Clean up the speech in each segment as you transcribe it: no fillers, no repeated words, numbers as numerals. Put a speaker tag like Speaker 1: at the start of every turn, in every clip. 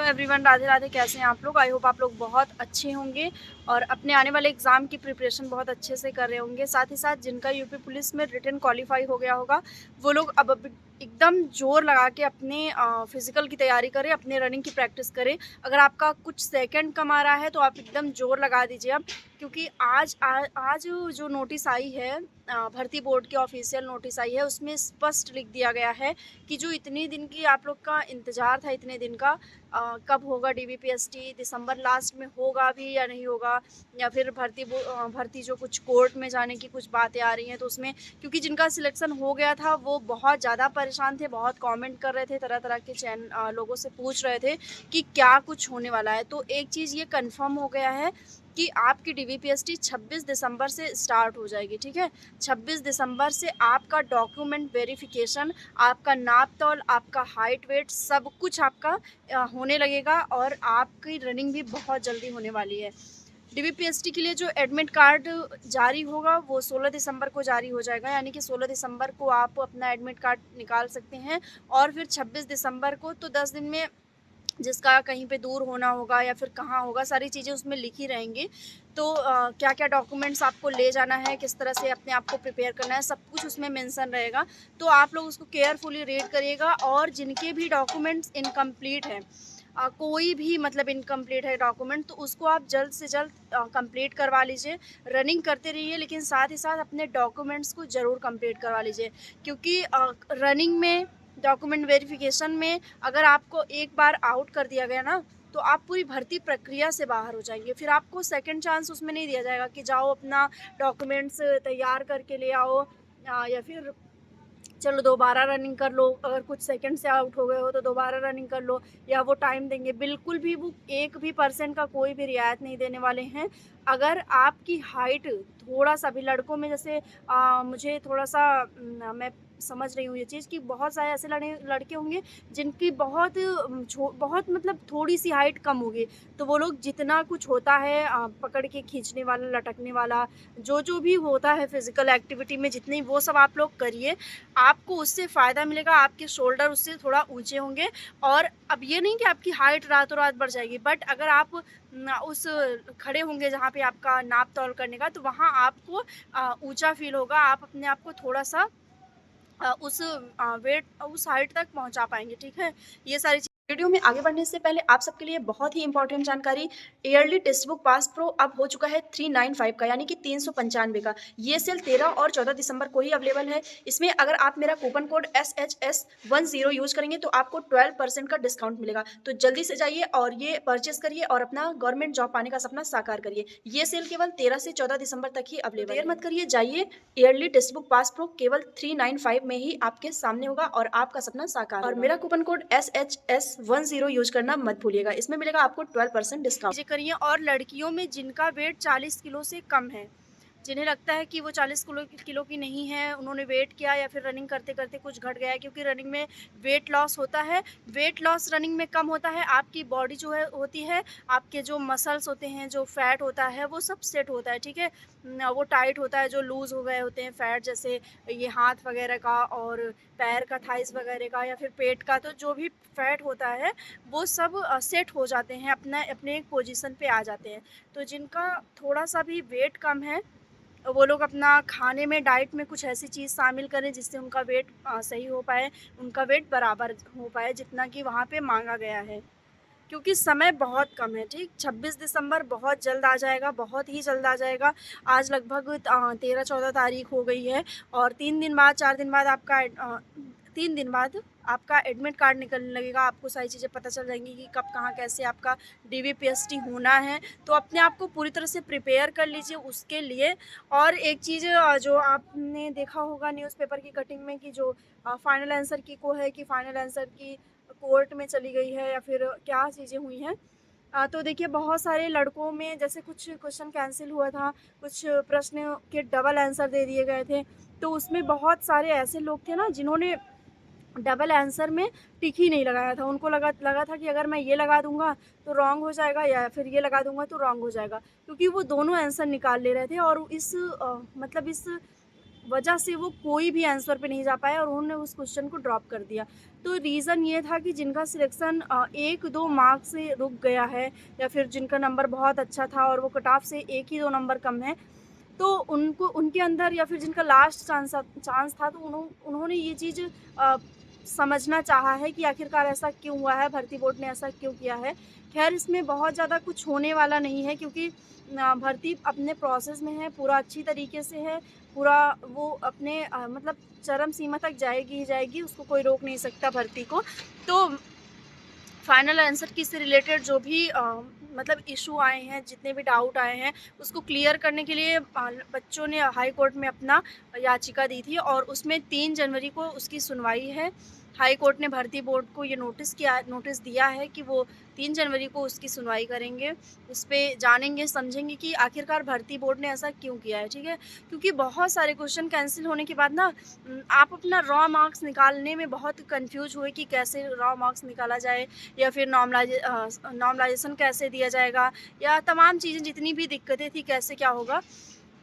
Speaker 1: Everyone, Radhe Radhe. कैसे हैं आप लोग? आई होप आप लोग बहुत अच्छे होंगे और अपने आने वाले एग्ज़ाम की प्रिपरेशन बहुत अच्छे से कर रहे होंगे। साथ ही साथ जिनका यूपी पुलिस में रिटन क्वालिफाई हो गया होगा वो लोग अब एकदम ज़ोर लगा के अपने फिज़िकल की तैयारी करें, अपने रनिंग की प्रैक्टिस करें। अगर आपका कुछ सेकंड कम आ रहा है तो आप एकदम ज़ोर लगा दीजिए अब, क्योंकि आज जो नोटिस आई है, भर्ती बोर्ड की ऑफिशियल नोटिस आई है, उसमें स्पष्ट लिख दिया गया है कि जो इतने दिन की आप लोग का इंतज़ार था, इतने दिन का, कब होगा डीबीपीएसटी, दिसंबर लास्ट में होगा भी या नहीं होगा, या फिर भर्ती जो कुछ कोर्ट में जाने की कुछ बातें आ रही हैं, तो उसमें क्योंकि जिनका सिलेक्शन हो गया था वो बहुत ज़्यादा परेशान थे, बहुत कमेंट कर रहे थे, तरह तरह के लोगों से पूछ रहे थे कि क्या कुछ होने वाला है। तो एक चीज़ ये कंफर्म हो गया है कि आपकी डीबीपीएसटी 26 दिसंबर से स्टार्ट हो जाएगी। ठीक है, 26 दिसंबर से आपका डॉक्यूमेंट वेरिफिकेशन, आपका नाप तौल, आपका हाइट वेट, सब कुछ आपका होने लगेगा और आपकी रनिंग भी बहुत जल्दी होने वाली है। डीबीपीएसटी के लिए जो एडमिट कार्ड जारी होगा वो 16 दिसंबर को जारी हो जाएगा, यानी कि 16 दिसंबर को आप अपना एडमिट कार्ड निकाल सकते हैं और फिर 26 दिसंबर को, तो 10 दिन में जिसका कहीं पे दूर होना होगा या फिर कहाँ होगा, सारी चीज़ें उसमें लिखी रहेंगी। तो क्या क्या डॉक्यूमेंट्स आपको ले जाना है, किस तरह से अपने आप को प्रिपेयर करना है, सब कुछ उसमें मेंशन रहेगा। तो आप लोग उसको केयरफुली रीड करिएगा और जिनके भी डॉक्यूमेंट्स इनकम्प्लीट हैं, कोई भी मतलब इनकम्प्लीट है डॉक्यूमेंट, तो उसको आप जल्द से जल्द कंप्लीट करवा लीजिए। रनिंग करते रहिए लेकिन साथ ही साथ अपने डॉक्यूमेंट्स को ज़रूर कंप्लीट करवा लीजिए, क्योंकि रनिंग में, डॉक्यूमेंट वेरिफिकेशन में अगर आपको एक बार आउट कर दिया गया ना, तो आप पूरी भर्ती प्रक्रिया से बाहर हो जाएंगे। फिर आपको सेकंड चांस उसमें नहीं दिया जाएगा कि जाओ अपना डॉक्यूमेंट्स तैयार करके ले आओ, या फिर चलो दोबारा रनिंग कर लो, अगर कुछ सेकंड से आउट हो गए हो तो दोबारा रनिंग कर लो, या वो टाइम देंगे। बिल्कुल भी वो 1% का कोई भी रियायत नहीं देने वाले हैं। अगर आपकी हाइट थोड़ा सा भी, लड़कों में जैसे मुझे थोड़ा सा मैं समझ रही हूँ ये चीज़ कि बहुत सारे ऐसे लड़के होंगे जिनकी बहुत मतलब थोड़ी सी हाइट कम होगी, तो वो लोग जितना कुछ होता है पकड़ के खींचने वाला, लटकने वाला, जो भी होता है फिजिकल एक्टिविटी में, जितनी वो सब आप लोग करिए, आपको उससे फ़ायदा मिलेगा। आपके शोल्डर उससे थोड़ा ऊंचे होंगे और अब ये नहीं कि आपकी हाइट रातों रात बढ़ जाएगी, बट अगर आप उस खड़े होंगे जहाँ पे आपका नाप तौल करने का, तो वहाँ आपको ऊंचा फील होगा, आप अपने आप को थोड़ा सा उस वेट, उस हाइट तक पहुँचा पाएँगे। ठीक है? ये सारी वीडियो में आगे बढ़ने से पहले आप सबके लिए बहुत ही इंपॉर्टेंट जानकारी, yearly text book pass pro अब हो चुका है 395 का, यानी कि 395 का। ये सेल 13 और 14 दिसंबर को ही अवेलेबल है। इसमें अगर आप मेरा कूपन कोड SHS10 यूज करेंगे तो आपको 12% का डिस्काउंट मिलेगा। तो जल्दी से जाइए और ये परचेस करिए और अपना गवर्नमेंट जॉब पाने का सपना साकार करिए। ये सेल केवल 13 से 14 दिसंबर तक ही अवेलेबल है। देर मत करिए, जाइए। Yearly text book pass pro केवल 395 में ही आपके सामने होगा और आपका सपना साकार होगा। और मेरा कूपन कोड SHS10 यूज करना मत भूलिएगा, इसमें मिलेगा आपको 12% डिस्काउंट। करिए। और लड़कियों में जिनका वेट 40 किलो से कम है, जिन्हें लगता है कि वो 40 किलो की नहीं है, उन्होंने वेट किया या फिर रनिंग करते करते कुछ घट गया है, क्योंकि रनिंग में वेट लॉस होता है। वेट लॉस रनिंग में कम होता है, आपकी बॉडी जो है होती है, आपके जो मसल्स होते हैं, जो फैट होता है, वो सब सेट होता है। ठीक है, वो टाइट होता है, जो लूज़ हो गए होते हैं फैट, जैसे ये हाथ वगैरह का और पैर का, थाइस वगैरह का, या फिर पेट का, तो जो भी फैट होता है वो सब सेट हो जाते हैं, अपने एक पोजीशन पे आ जाते हैं। तो जिनका थोड़ा सा भी वेट कम है, वो लोग अपना खाने में, डाइट में कुछ ऐसी चीज़ शामिल करें जिससे उनका वेट सही हो पाए, उनका वेट बराबर हो पाए जितना कि वहाँ पे मांगा गया है, क्योंकि समय बहुत कम है। ठीक, 26 दिसंबर बहुत जल्द आ जाएगा, बहुत ही जल्द आ जाएगा। आज लगभग 13-14 तारीख हो गई है और 3 दिन बाद, 4 दिन बाद आपका 3 दिन बाद आपका एडमिट कार्ड निकलने लगेगा। आपको सारी चीज़ें पता चल जाएंगी कि कब, कहाँ, कैसे आपका डीबीपीएसटी होना है। तो अपने आप को पूरी तरह से प्रिपेयर कर लीजिए उसके लिए। और एक चीज़ जो आपने देखा होगा न्यूज़पेपर की कटिंग में, कि जो फाइनल आंसर की को है कि फाइनल आंसर की कोर्ट में चली गई है या फिर क्या चीज़ें हुई हैं। तो देखिए, बहुत सारे लड़कों में जैसे कुछ क्वेश्चन कैंसिल हुआ था, कुछ प्रश्न के डबल आंसर दे दिए गए थे, तो उसमें बहुत सारे ऐसे लोग थे ना जिन्होंने डबल आंसर में टिक ही नहीं लगाया था। उनको लगा था कि अगर मैं ये लगा दूंगा तो रॉन्ग हो जाएगा, या फिर ये लगा दूंगा तो रॉन्ग हो जाएगा, क्योंकि वो दोनों आंसर निकाल ले रहे थे। और इस मतलब इस वजह से वो कोई भी आंसर पे नहीं जा पाया और उन्होंने उस क्वेश्चन को ड्रॉप कर दिया। तो रीज़न ये था कि जिनका सिलेक्शन 1-2 मार्क्स से रुक गया है या फिर जिनका नंबर बहुत अच्छा था और वो कट ऑफ से 1 ही 2 नंबर कम है, तो उनको उनके अंदर या फिर जिनका लास्ट चांस था, तो उन्होंने ये चीज़ अ, समझना चाहा है कि आखिरकार ऐसा क्यों हुआ है, भर्ती बोर्ड ने ऐसा क्यों किया है। ख़ैर इसमें बहुत ज़्यादा कुछ होने वाला नहीं है क्योंकि भर्ती अपने प्रोसेस में है, पूरा अच्छी तरीके से है, पूरा वो अपने मतलब चरम सीमा तक जाएगी ही जाएगी, उसको कोई रोक नहीं सकता भर्ती को। तो फाइनल आंसर की से रिलेटेड जो भी मतलब इशू आए हैं, जितने भी डाउट आए हैं, उसको क्लियर करने के लिए बच्चों ने हाई कोर्ट में अपना याचिका दी थी और उसमें 3 जनवरी को उसकी सुनवाई है। हाई कोर्ट ने भर्ती बोर्ड को ये नोटिस दिया है कि वो 3 जनवरी को उसकी सुनवाई करेंगे। उस पे जानेंगे, समझेंगे कि आखिरकार भर्ती बोर्ड ने ऐसा क्यों किया है, ठीक है? क्योंकि बहुत सारे क्वेश्चन कैंसल होने के बाद ना आप अपना रॉ मार्क्स निकालने में बहुत कन्फ्यूज़ हुए कि कैसे रॉ मार्क्स निकाला जाए या फिर नॉर्मलाइज़ेशन कैसे दिया जाएगा या तमाम चीज़ें जितनी भी दिक्कतें थी कैसे क्या होगा।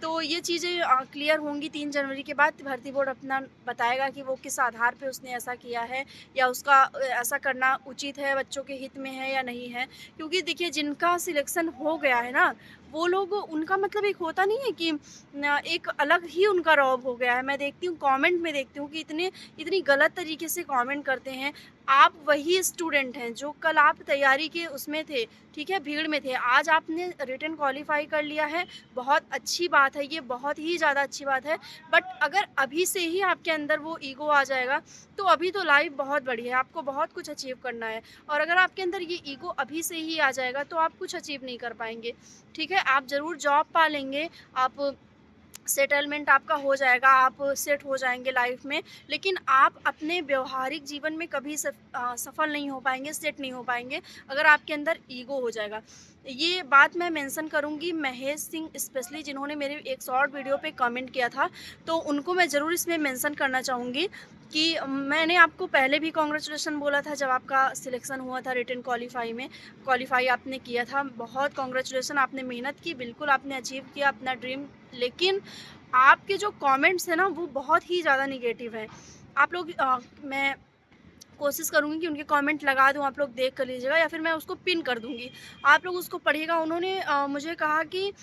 Speaker 1: तो ये चीज़ें क्लियर होंगी 3 जनवरी के बाद। भर्ती बोर्ड अपना बताएगा कि वो किस आधार पे उसने ऐसा किया है या उसका ऐसा करना उचित है, बच्चों के हित में है या नहीं है। क्योंकि देखिए जिनका सिलेक्शन हो गया है ना, वो लोग उनका मतलब एक होता नहीं है कि न एक अलग ही उनका रौब हो गया है। मैं देखती हूँ कमेंट में देखती हूँ कि इतनी गलत तरीके से कमेंट करते हैं। आप वही स्टूडेंट हैं जो कल आप तैयारी के उसमें थे, ठीक है, भीड़ में थे। आज आपने रिटन क्वालीफाई कर लिया है, बहुत अच्छी बात है, ये बहुत ही ज़्यादा अच्छी बात है। बट अगर अभी से ही आपके अंदर वो ईगो आ जाएगा, तो अभी तो लाइफ बहुत बड़ी है, आपको बहुत कुछ अचीव करना है। और अगर आपके अंदर ये ईगो अभी से ही आ जाएगा, तो आप कुछ अचीव नहीं कर पाएँगे, ठीक है? आप ज़रूर जॉब पा लेंगे, आप सेटलमेंट आपका हो जाएगा, आप सेट हो जाएँगे लाइफ़ में, लेकिन आप अपने व्यावहारिक जीवन में कभी सफल नहीं हो पाएँगे, सेट नहीं हो पाएँगे, अगर आपके अंदर ईगो हो जाएगा। ये बात मैं मेंशन करूँगी महेश सिंह स्पेशली जिन्होंने मेरे एक शॉर्ट वीडियो पे कमेंट किया था, तो उनको मैं ज़रूर इसमें मेंशन करना चाहूँगी कि मैंने आपको पहले भी कांग्रेचुलेशन बोला था जब आपका सिलेक्शन हुआ था रिटन क्वालीफाई आपने किया था। बहुत कांग्रेचुलेशन, आपने मेहनत की, बिल्कुल आपने अचीव किया अपना ड्रीम। लेकिन आपके जो कमेंट्स हैं ना वो बहुत ही ज़्यादा नेगेटिव हैं। आप लोग मैं कोशिश करूँगी कि उनके कमेंट लगा दूँ, आप लोग देख कर लीजिएगा या फिर मैं उसको पिन कर दूँगी। आप लोग उसको पढ़िएगा। उन्होंने मुझे कहा कि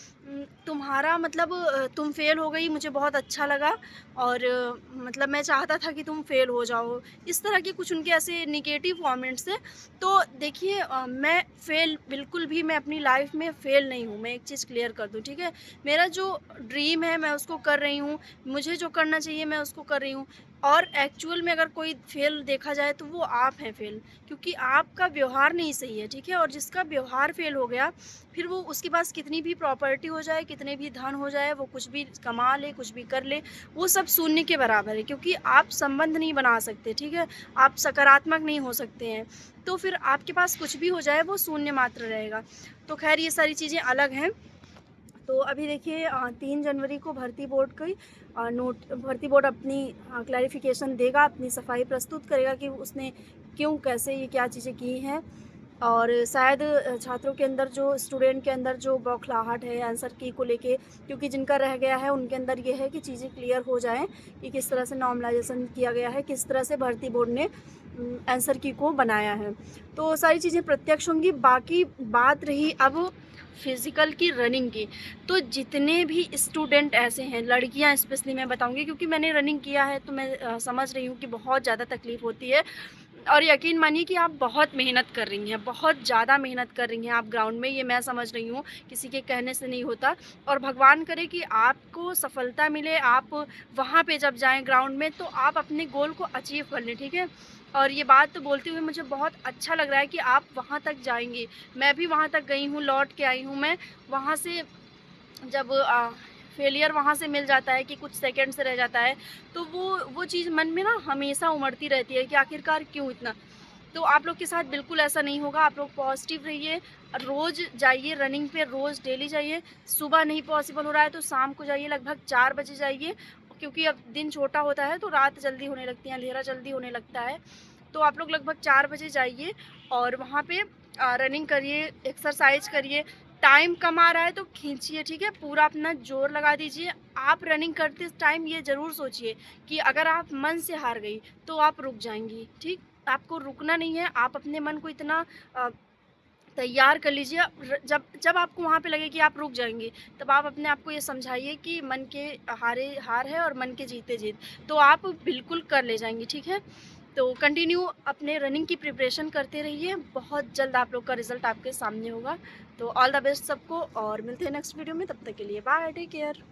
Speaker 1: तुम्हारा मतलब तुम फ़ेल हो गई, मुझे बहुत अच्छा लगा और मतलब मैं चाहता था कि तुम फ़ेल हो जाओ। इस तरह के कुछ उनके ऐसे नेगेटिव कमेंट्स थे। तो देखिए मैं बिल्कुल भी मैं अपनी लाइफ़ में फ़ेल नहीं हूँ, मैं एक चीज़ क्लियर कर दूँ, ठीक है? मेरा जो ड्रीम है मैं उसको कर रही हूँ, मुझे जो करना चाहिए मैं उसको कर रही हूँ। और एक्चुअल में अगर कोई फ़ेल देखा जाए तो वो आप हैं फ़ेल, क्योंकि आपका व्यवहार नहीं सही है, ठीक है? और जिसका व्यवहार फ़ेल हो गया, फिर वो उसके पास कितनी भी प्रॉपर्टी हो जाए, कितने भी धन हो जाए, वो कुछ भी कमा ले, कुछ भी कर ले, वो सब शून्य के बराबर है क्योंकि आप संबंध नहीं बना सकते, ठीक है? आप सकारात्मक नहीं हो सकते हैं, तो फिर आपके पास कुछ भी हो जाए वो शून्य मात्र रहेगा। तो ख़ैर ये सारी चीज़ें अलग हैं। तो अभी देखिए 3 जनवरी को भर्ती बोर्ड अपनी क्लैरिफ़िकेशन देगा, अपनी सफाई प्रस्तुत करेगा कि उसने क्यों, कैसे, ये क्या चीज़ें की हैं। और शायद छात्रों के अंदर स्टूडेंट के अंदर जो बौखलाहट है आंसर की को लेके, क्योंकि जिनका रह गया है उनके अंदर ये है कि चीज़ें क्लियर हो जाएँ कि किस तरह से नॉर्मलाइज़ेशन किया गया है, किस तरह से भर्ती बोर्ड ने आंसर की को बनाया है। तो सारी चीज़ें प्रत्यक्ष होंगी। बाकी बात रही अब फिज़िकल की, रनिंग की, तो जितने भी स्टूडेंट ऐसे हैं, लड़कियां स्पेशली मैं बताऊंगी क्योंकि मैंने रनिंग किया है, तो मैं समझ रही हूँ कि बहुत ज़्यादा तकलीफ़ होती है। और यकीन मानिए कि आप बहुत मेहनत कर रही हैं, बहुत ज़्यादा मेहनत कर रही हैं आप ग्राउंड में, ये मैं समझ रही हूँ, किसी के कहने से नहीं होता। और भगवान करे कि आपको सफलता मिले, आप वहाँ पे जब जाएँ ग्राउंड में तो आप अपने गोल को अचीव कर लें, ठीक है? और ये बात तो बोलते हुए मुझे बहुत अच्छा लग रहा है कि आप वहाँ तक जाएँगी। मैं भी वहाँ तक गई हूँ, लौट के आई हूँ मैं। वहाँ से जब फेलियर वहाँ से मिल जाता है कि कुछ सेकंड से रह जाता है, तो वो चीज़ मन में ना हमेशा उमड़ती रहती है कि आखिरकार क्यों इतना? तो आप लोग के साथ बिल्कुल ऐसा नहीं होगा, आप लोग पॉज़िटिव रहिए, रोज़ जाइए रनिंग पे, रोज़ डेली जाइए। सुबह नहीं पॉसिबल हो रहा है तो शाम को जाइए, लगभग 4 बजे जाइए, क्योंकि अब दिन छोटा होता है तो रात जल्दी होने लगती है, अंधेरा जल्दी होने लगता है। तो आप लोग लगभग 4 बजे जाइए और वहाँ पे रनिंग करिए, एक्सरसाइज़ करिए। टाइम कम आ रहा है तो खींचिए, ठीक है? पूरा अपना ज़ोर लगा दीजिए। आप रनिंग करते टाइम ये ज़रूर सोचिए कि अगर आप मन से हार गई, तो आप रुक जाएँगी, ठीक? आपको रुकना नहीं है, आप अपने मन को इतना अ, तैयार कर लीजिए। जब जब आपको वहाँ पे लगे कि आप रुक जाएँगे, तब आप अपने आप को ये समझाइए कि मन के हारे हार है और मन के जीते जीत। तो आप बिल्कुल कर ले जाएँगी, ठीक है? तो कंटिन्यू अपने रनिंग की प्रिपरेशन करते रहिए, बहुत जल्द आप लोग का रिज़ल्ट आपके सामने होगा। तो ऑल द बेस्ट सबको और मिलते हैं नेक्स्ट वीडियो में, तब तक के लिए बाय, टेक केयर।